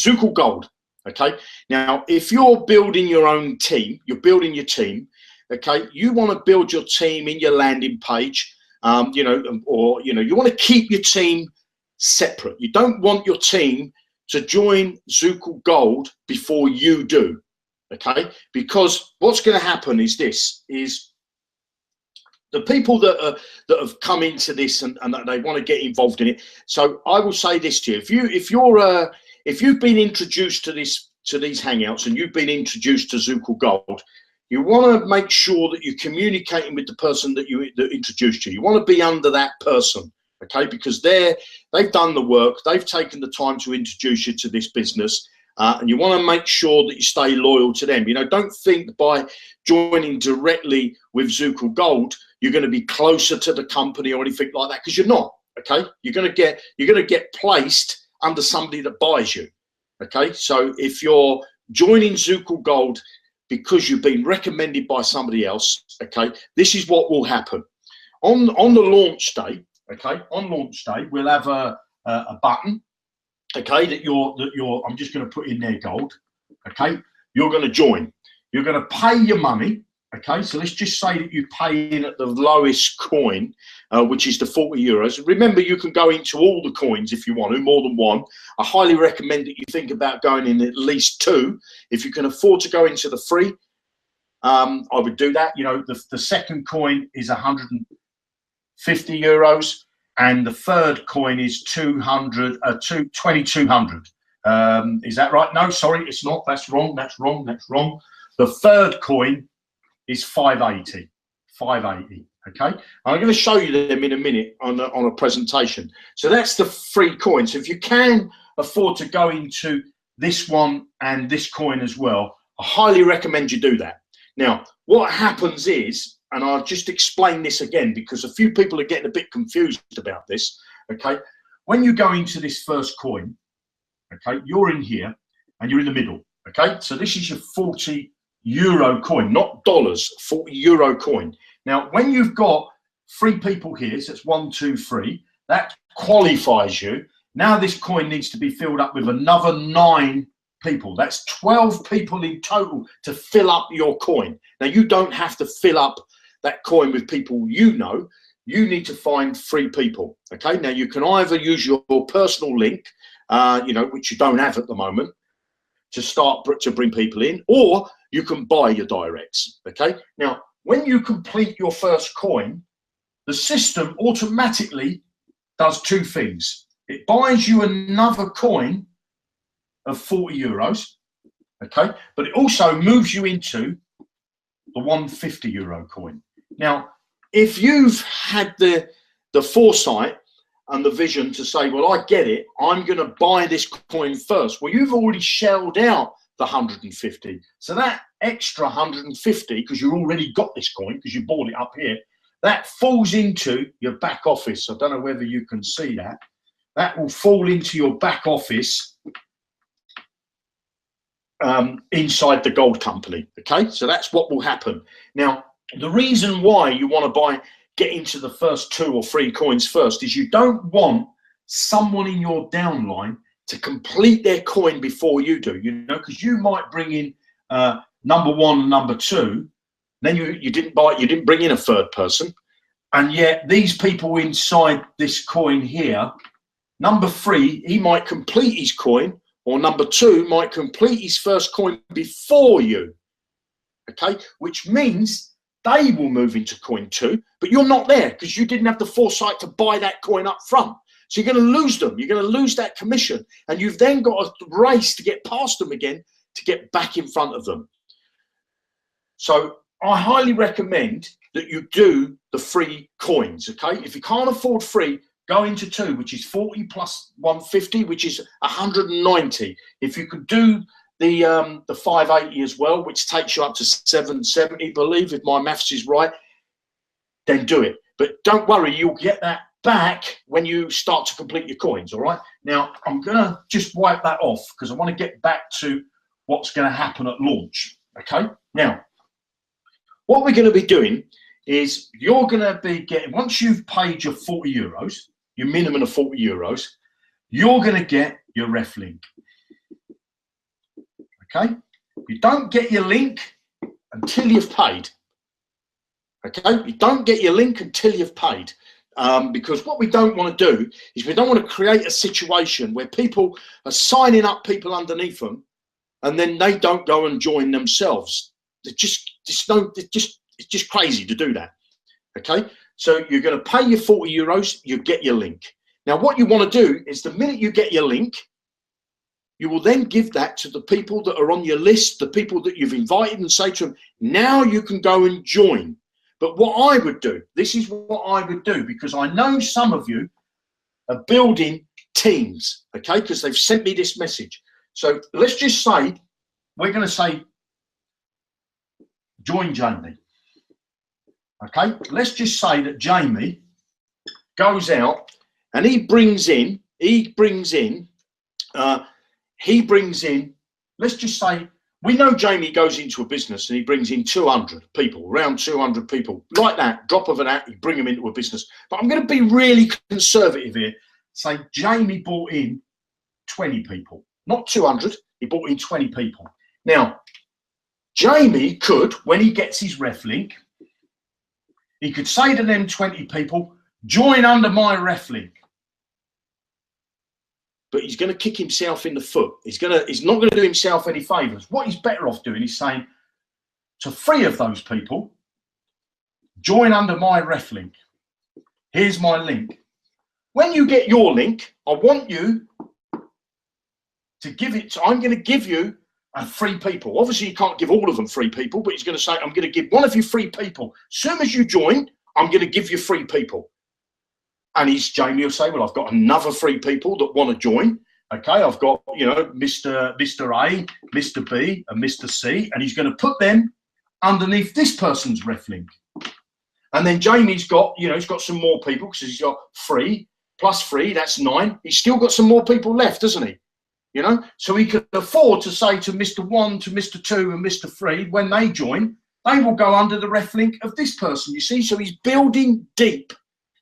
Zukul Gold. Okay. Now, if you're building your own team, you're building your team. Okay. You want to build your team in your landing page, you know, or, you know, you want to keep your team separate. You don't want your team to join Zukul Gold before you do. Okay. Because what's going to happen is this, is the people that have come into this and that they want to get involved in it. So I will say this to you: if you've been introduced to these hangouts and you've been introduced to Zukul Gold, you want to make sure that you're communicating with the person that introduced you. You want to be under that person, okay? Because they've done the work, they've taken the time to introduce you to this business. And you want to make sure that you stay loyal to them. You know, don't think by joining directly with Zukul Gold you're going to be closer to the company or anything like that, because you're not. Okay, you're going to get placed under somebody that buys you. Okay, so if you're joining Zukul Gold because you've been recommended by somebody else, okay, this is what will happen on the launch day. Okay, on launch day we'll have a button. Okay, that you're I'm just going to put in there gold. Okay, you're going to join. You're going to pay your money. Okay, so let's just say that you pay in at the lowest coin, which is the 40 euros. Remember, you can go into all the coins if you want to, more than one. I highly recommend that you think about going in at least 2. If you can afford to go into the free, I would do that. You know, the second coin is 150 euros. And the third coin is 2200. Is that right? No, sorry, it's not. That's wrong. That's wrong. That's wrong. The third coin is 580. 580. Okay. I'm going to show you them in a minute on a presentation. So that's the free coin. So if you can afford to go into this one and this coin as well, I highly recommend you do that. Now, what happens is, and I'll just explain this again because a few people are getting a bit confused about this. Okay, when you go into this first coin, okay, you're in here and you're in the middle. Okay, so this is your 40 euro coin, not dollars, 40 euro coin. Now, when you've got 3 people here, so it's 1, 2, 3, that qualifies you. Now this coin needs to be filled up with another 9 people. That's 12 people in total to fill up your coin. Now, you don't have to fill up that coin with people you know. You need to find 3 people. Okay, now you can either use your personal link, you know, which you don't have at the moment, to bring people in, or you can buy your directs. Okay, now when you complete your first coin, the system automatically does 2 things. It buys you another coin of 40 euros, okay, but it also moves you into the 150 euro coin. Now, if you've had the foresight and the vision to say, well, I get it, I'm going to buy this coin first. Well, you've already shelled out the 150. So that extra 150, because you already got this coin, because you bought it up here, that falls into your back office. I don't know whether you can see that. That will fall into your back office inside the gold company. Okay, so that's what will happen. Now, the reason why you want to get into the first 2 or 3 coins first is you don't want someone in your downline to complete their coin before you do, you know, because you might bring in number 1 and number 2, then you didn't bring in a 3rd person, and yet these people inside this coin here, number 3, he might complete his coin, or number 2 might complete his first coin before you. Okay, which means they will move into coin 2, but you're not there because you didn't have the foresight to buy that coin up front. So you're going to lose them. You're going to lose that commission, and you've then got a race to get past them again to get back in front of them. So I highly recommend that you do the free coins. Okay, if you can't afford free, go into 2, which is 40 plus 150, which is 190. If you could do the 580 as well, which takes you up to 770, I believe, if my maths is right, then do it. But don't worry, you'll get that back when you start to complete your coins. All right, now I'm gonna just wipe that off because I want to get back to what's going to happen at launch. Okay, now what we're going to be doing is you're going to be getting, once you've paid your 40 euros, your minimum of 40 euros, you're going to get your ref link. Okay, you don't get your link until you've paid. Okay, you don't get your link until you've paid. Because what we don't want to do is we don't want to create a situation where people are signing up people underneath them and then they don't go and join themselves. It's just crazy to do that. Okay, so you're going to pay your €40, you get your link. Now, what you want to do is the minute you get your link, you will then give that to the people that are on your list, the people that you've invited, and say to them, now you can go and join. But what I would do, this is what I would do, because I know some of you are building teams, okay, because they've sent me this message. So let's just say, we're going to say, join Jamie. Okay, let's just say that Jamie goes out and he brings in, let's just say, we know Jamie goes into a business and he brings in 200 people, around 200 people, like that, drop of an hat, you bring them into a business. But I'm going to be really conservative here. Say Jamie brought in 20 people, not 200, he brought in 20 people. Now, Jamie could, when he gets his ref link, he could say to them 20 people, join under my ref link. But he's going to kick himself in the foot. He's not going to do himself any favours. What he's better off doing is saying to 3 of those people, join under my ref link. Here's my link. When you get your link, I want you to give it to, I'm going to give you 3 people. Obviously, you can't give all of them 3 people, but he's going to say, I'm going to give one of you 3 people. As soon as you join, I'm going to give you 3 people. And Jamie will say, well, I've got another 3 people that want to join. Okay, I've got, you know, Mr. A, Mr. B, and Mr. C, and he's going to put them underneath this person's ref link. And then Jamie's got, you know, he's got some more people because he's got 3 plus 3, that's 9. He's still got some more people left, doesn't he? You know, so he can afford to say to Mr. 1, to Mr. 2, and Mr. 3, when they join, they will go under the ref link of this person, you see? So he's building deep.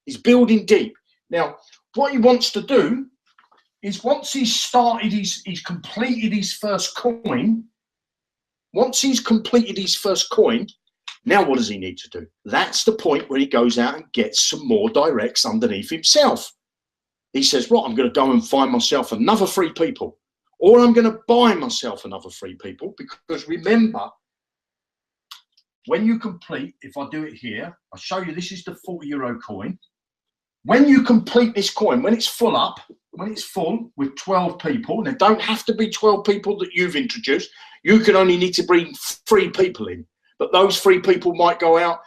He's building deep. Now, what he wants to do is once he's started, he's completed his first coin. Once he's completed his first coin, now what does he need to do? That's the point where he goes out and gets some more directs underneath himself. He says, right, I'm going to go and find myself another 3 people, or I'm going to buy myself another 3 people, because remember, when you complete, if I do it here, I'll show you, this is the €40 coin. When you complete this coin, when it's full up, when it's full with 12 people, there don't have to be 12 people that you've introduced. You can only need to bring 3 people in, but those 3 people might go out,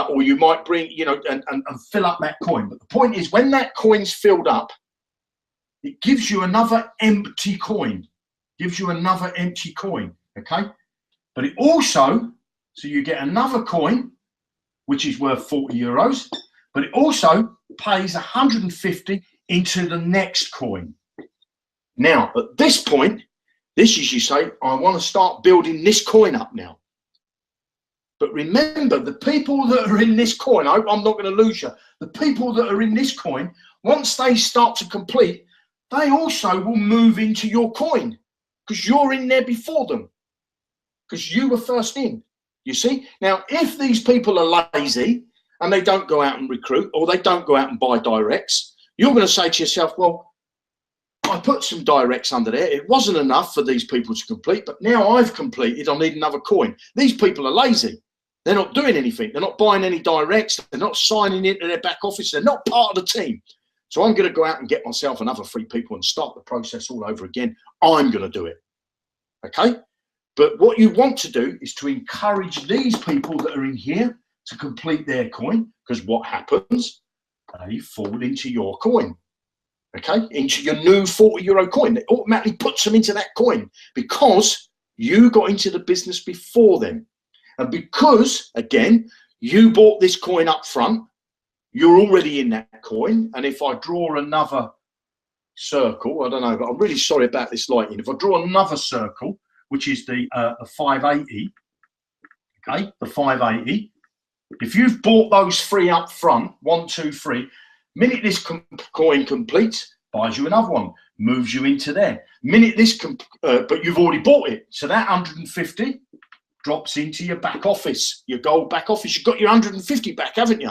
or you might bring, you know, and fill up that coin. But the point is, when that coin's filled up, it gives you another empty coin, okay? But it also, so you get another coin, which is worth €40, but it also pays 150 into the next coin. Now, at this point, this is, you say, I want to start building this coin up now. But remember, the people that are in this coin, I hope I'm not going to lose you. The people that are in this coin, once they start to complete, they also will move into your coin because you're in there before them, because you were first in, you see? Now, if these people are lazy and they don't go out and recruit, or they don't go out and buy directs, you're going to say to yourself, well, I put some directs under there. It wasn't enough for these people to complete, but now I've completed, I need another coin. These people are lazy. They're not doing anything. They're not buying any directs. They're not signing into their back office. They're not part of the team. So I'm going to go out and get myself another 3 people and start the process all over again. I'm going to do it. Okay? But what you want to do is to encourage these people that are in here to complete their coin, because what happens? They fall into your coin. Okay? Into your new €40 coin. It automatically puts them into that coin because you got into the business before them. And because, again, you bought this coin up front, you're already in that coin. And if I draw another circle, I don't know, but I'm really sorry about this lighting. If I draw another circle, which is the 580, okay, the 580, if you've bought those 3 up front, 1, 2, 3, minute this coin completes, buys you another one. moves you into there. Minute this, but you've already bought it. So that 150 drops into your back office, your gold back office. You've got your 150 back, haven't you?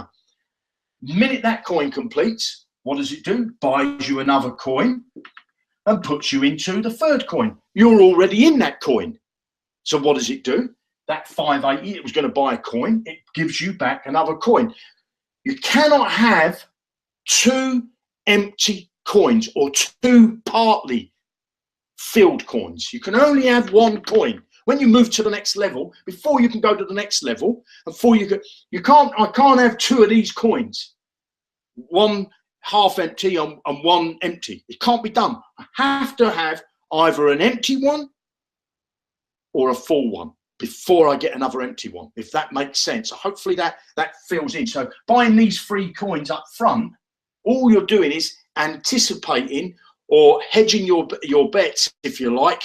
Minute that coin completes, what does it do? Buys you another coin and puts you into the third coin. You're already in that coin. So what does it do? That 580, it was going to buy a coin. It gives you back another coin. You cannot have two empty coins or two partly filled coins. You can only have one coin. When you move to the next level, before you can go to the next level, before I can't have two of these coins, one half empty and one empty. It can't be done. I have to have either an empty one or a full one before I get another empty one, if that makes sense. So hopefully that fills in. So buying these free coins up front, all you're doing is anticipating or hedging your bets, if you like,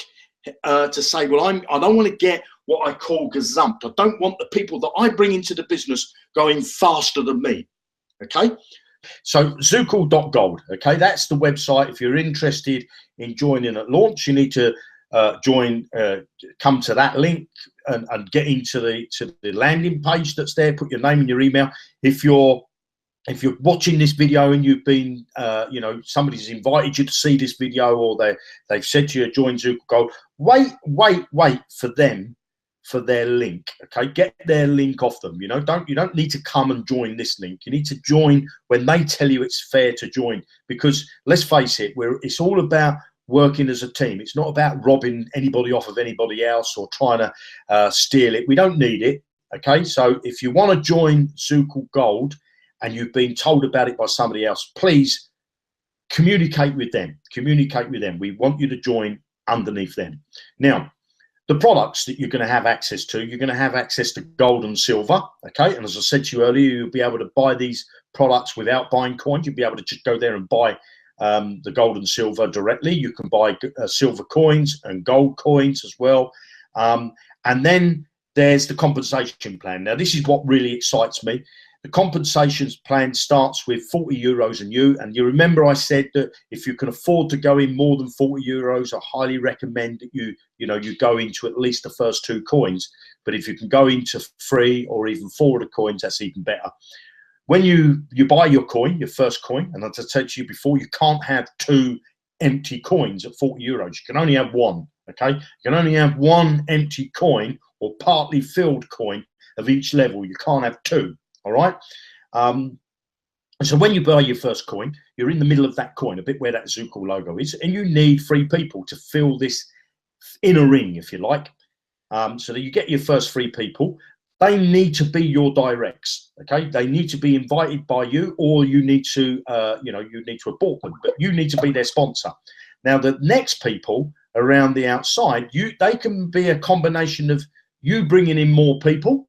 to say, well, I don't want to get what I call gazumped. I don't want the people that I bring into the business going faster than me. Okay. So Zukul.gold. Okay. That's the website. If you're interested in joining at launch, you need to come to that link and get into the landing page that's there. Put your name and your email. If you're watching this video and you've been, somebody's invited you to see this video, or they've said to you, join Zukul Gold, wait for them, for their link. Okay, get their link off them. You don't need to come and join this link. You need to join when they tell you it's fair to join, because let's face it, it's all about working as a team. It's not about robbing anybody off of anybody else or trying to steal it. We don't need it. Okay, so if you want to join Zukul Gold and you've been told about it by somebody else, please communicate with them. Communicate with them. We want you to join underneath them. Now, the products that you're going to have access to, you're going to have access to gold and silver. Okay, and as I said to you earlier, you'll be able to buy these products without buying coins. You'll be able to just go there and buy the gold and silver directly. You can buy silver coins and gold coins as well. And then there's the compensation plan. Now, this is what really excites me. The compensation plan starts with 40 euros and you remember I said that if you can afford to go in more than 40 euros, I highly recommend that you go into at least the first two coins. But if you can go into 3 or even 4 of the coins, that's even better. When you buy your coin, your first coin, and as I said to you before, you can't have 2 empty coins at 40 euros. You can only have 1, okay? You can only have 1 empty coin or partly filled coin of each level. You can't have 2, all right? So when you buy your first coin, you're in the middle of that coin, a bit where that Zukul logo is, and you need 3 people to fill this inner ring, if you like. So that you get your first 3 people. They need to be your directs, okay? They need to be invited by you, or you need to, you need to abort them, but you need to be their sponsor. Now, the next people around the outside, they can be a combination of you bringing in more people,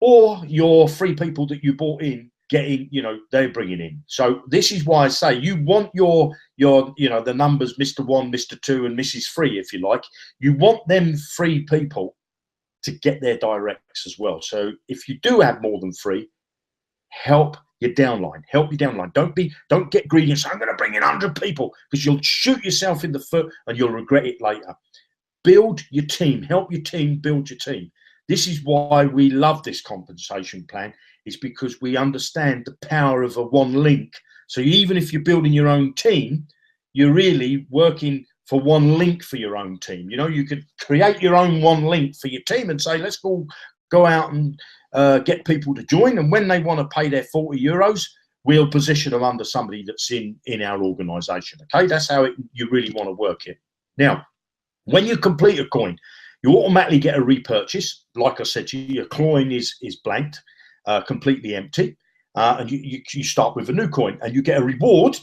or your 3 people that you bought in getting, they're bringing in. So this is why I say you want your the numbers, Mr. 1, Mr. 2, and Mrs. 3, if you like. You want them 3 people to get their directs as well. So if you do have more than 3, help your downline. Help your downline. Don't get greedy and say, I'm going to bring in 100 people, because you'll shoot yourself in the foot and you'll regret it later. Build your team. Help your team build your team. This is why we love this compensation plan, is because we understand the power of a one link. So even if you're building your own team, you're really working for one link for your own team. You could create your own one link for your team and say, let's go out and get people to join. And when they want to pay their 40 euros, we'll position them under somebody that's in our organization. Okay, that's how you really want to work it. Now, when you complete a coin, you automatically get a repurchase. Like I said to you, your coin is blanked, completely empty, and you start with a new coin, and you get a reward.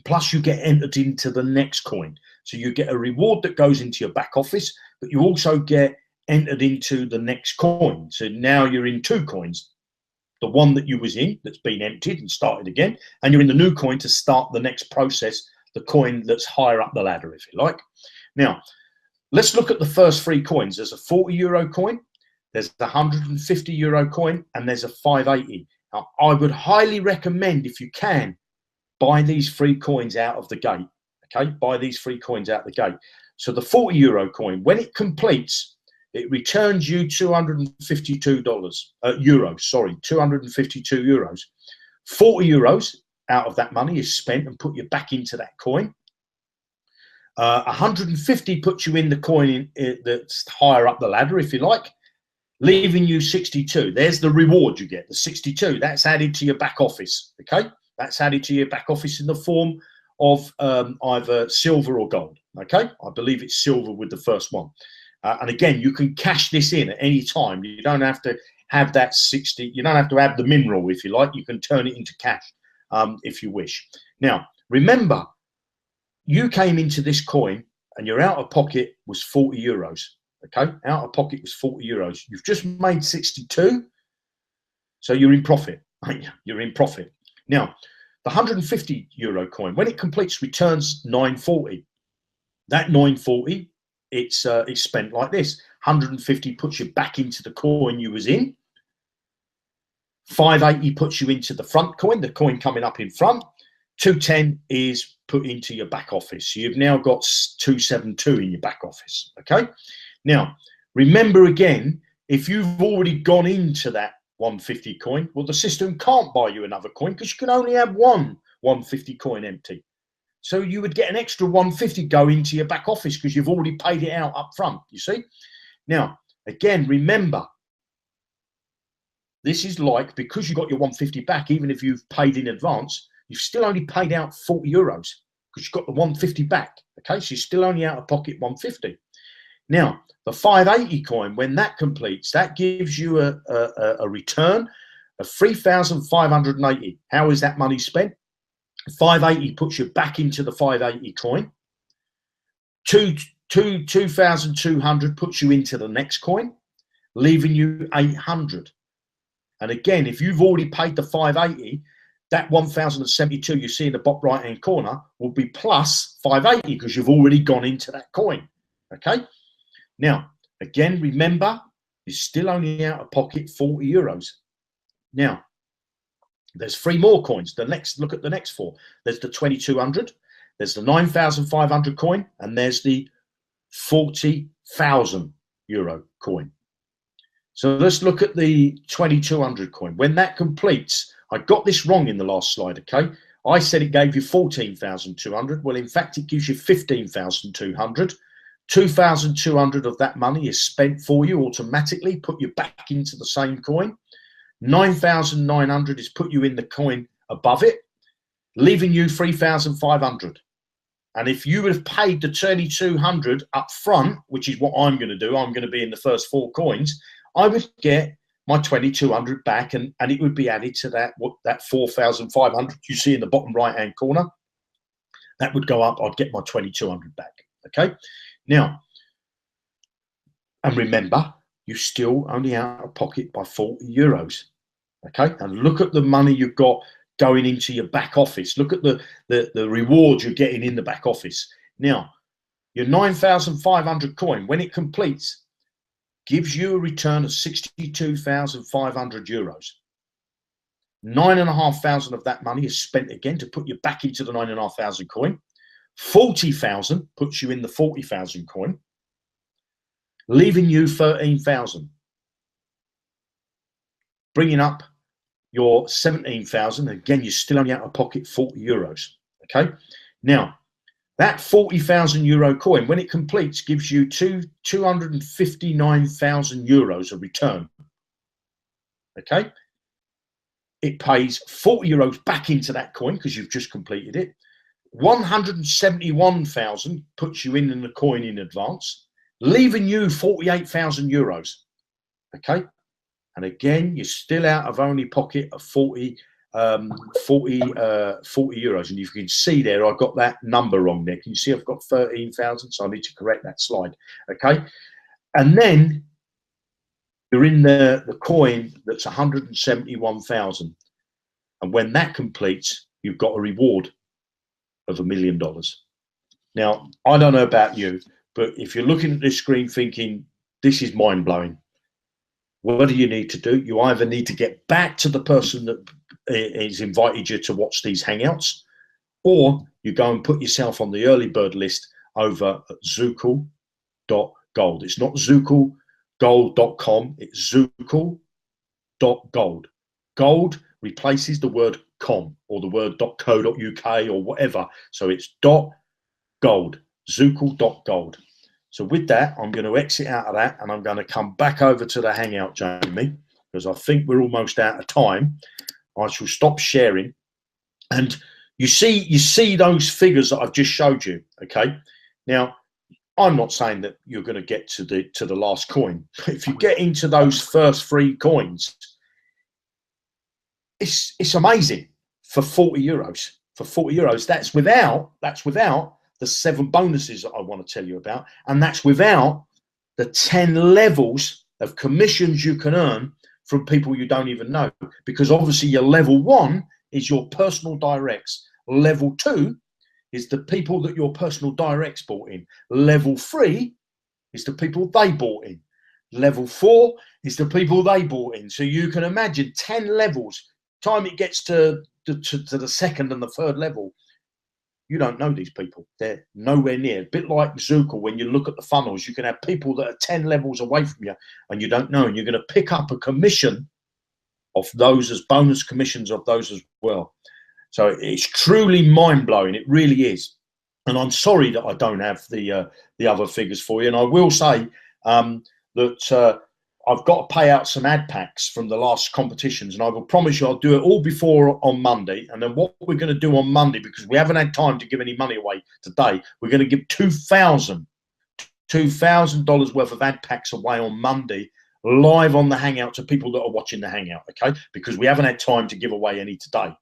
Plus, you get entered into the next coin. So you get a reward that goes into your back office, but you also get entered into the next coin. So now you're in 2 coins. The one that you was in that's been emptied and started again, and you're in the new coin to start the next process, the coin that's higher up the ladder, if you like. Now, let's look at the first 3 coins. There's a 40 euro coin, there's the 150 euro coin, and there's a 580. Now, I would highly recommend, if you can, buy these 3 coins out of the gate. Okay, buy these 3 coins out the gate. So the 40 euro coin, when it completes, it returns you €252, sorry, 252 euros. 40 euros out of that money is spent and put you back into that coin. 150 puts you in the coin that's higher up the ladder, if you like, leaving you 62. There's the reward you get, the 62. That's added to your back office, okay? That's added to your back office in the form of either silver or gold, okay? I believe it's silver with the first one. And again, you can cash this in at any time. You don't have to have that 60. You don't have to have the mineral, if you like. You can turn it into cash if you wish. Now, remember, you came into this coin and your out of pocket was 40 euros. Okay, out of pocket was 40 euros. You've just made 62, so you're in profit. You're in profit. Now, the 150 euro coin, when it completes, returns 940. That 940, it's spent like this. 150 puts you back into the coin you was in. 580 puts you into the front coin, the coin coming up in front. 210 is put into your back office. So you've now got 272 in your back office. Okay. Now, remember again, if you've already gone into that 150 coin, well, the system can't buy you another coin because you can only have one 150 coin empty. So you would get an extra 150 go into your back office because you've already paid it out up front, you see? Now, again, remember, this is like, because you got your 150 back, even if you've paid in advance, you've still only paid out 40 euros because you've got the 150 back, okay? So you're still only out of pocket 150. Now, the 580 coin, when that completes, that gives you a return of 3,580. How is that money spent? 580 puts you back into the 580 coin. 2,200 puts you into the next coin, leaving you 800. And again, if you've already paid the 580, that 1,072 you see in the bottom right-hand corner will be plus 580 because you've already gone into that coin. Okay. Now, again, remember, you're still only out of pocket 40 euros. Now, there's 3 more coins. Look at the next 4. There's the 2,200, there's the 9,500 coin, and there's the 40,000 euro coin. So let's look at the 2,200 coin. When that completes, I got this wrong in the last slide, okay? I said it gave you 14,200. Well, in fact, it gives you 15,200. 2,200 of that money is spent for you automatically, put you back into the same coin. 9,900 is put you in the coin above it, leaving you 3,500. And if you would have paid the 2,200 up front, which is what I'm going to do, I'm going to be in the first 4 coins, I would get my 2,200 back, and it would be added to that 4,500 you see in the bottom right-hand corner. That would go up. I'd get my 2,200 back. Okay. Now, and remember, you're still only out of pocket by 40 euros. Okay. And look at the money you've got going into your back office. Look at the rewards you're getting in the back office. Now, your 9,500 coin, when it completes, gives you a return of 62,500 euros. 9,500 of that money is spent again to put you back into the 9,500 coin. 40,000 puts you in the 40,000 coin, leaving you 13,000, bringing up your 17,000. Again, you're still only out of pocket 40 euros. Okay. Now, that 40,000 euro coin, when it completes, gives you 259,000 euros of return. Okay. It pays 40 euros back into that coin because you've just completed it. 171,000 puts you in the coin in advance, leaving you 48,000 euros. Okay. And again, you're still out of only pocket of 40 euros. And you can see there, I've got that number wrong there. Can you see I've got 13,000? So I need to correct that slide. Okay. And then you're in the coin that's 171,000. And when that completes, you've got a reward of $1 million. Now, I don't know about you, but if you're looking at this screen thinking, this is mind blowing, what do you need to do? You either need to get back to the person that has invited you to watch these hangouts, or you go and put yourself on the early bird list over at Zukul.gold. It's not ZukulGold.com, it's Zukul.gold. Gold replaces the word com or the word .co.uk or whatever. So it's .gold, Zukul.gold. So with that, I'm going to exit out of that and I'm going to come back over to the Hangout, Jamie, because I think we're almost out of time. I shall stop sharing. And you see those figures that I've just showed you, okay? Now, I'm not saying that you're going to get to the last coin. If you get into those first 3 coins, it's amazing for 40 euros. For 40 euros, that's without the 7 bonuses that I want to tell you about, and that's without the 10 levels of commissions you can earn from people you don't even know. Because obviously your level 1 is your personal directs. Level 2 is the people that your personal directs bought in. Level 3 is the people they bought in. Level 4 is the people they bought in. So you can imagine 10 levels. Time it gets to the second and the third level, you don't know these people. They're nowhere near. A bit like Zukul, when you look at the funnels, you can have people that are 10 levels away from you and you don't know, and you're going to pick up a commission of those as bonus commissions of those as well. So it's truly mind-blowing. It really is. And I'm sorry that I don't have the other figures for you. And I will say that I've got to pay out some ad packs from the last competitions, and I will promise you I'll do it all before on Monday. And then what we're going to do on Monday, because we haven't had time to give any money away today, we're going to give $2,000 worth of ad packs away on Monday, live on the Hangout to people that are watching the Hangout, okay? Because we haven't had time to give away any today.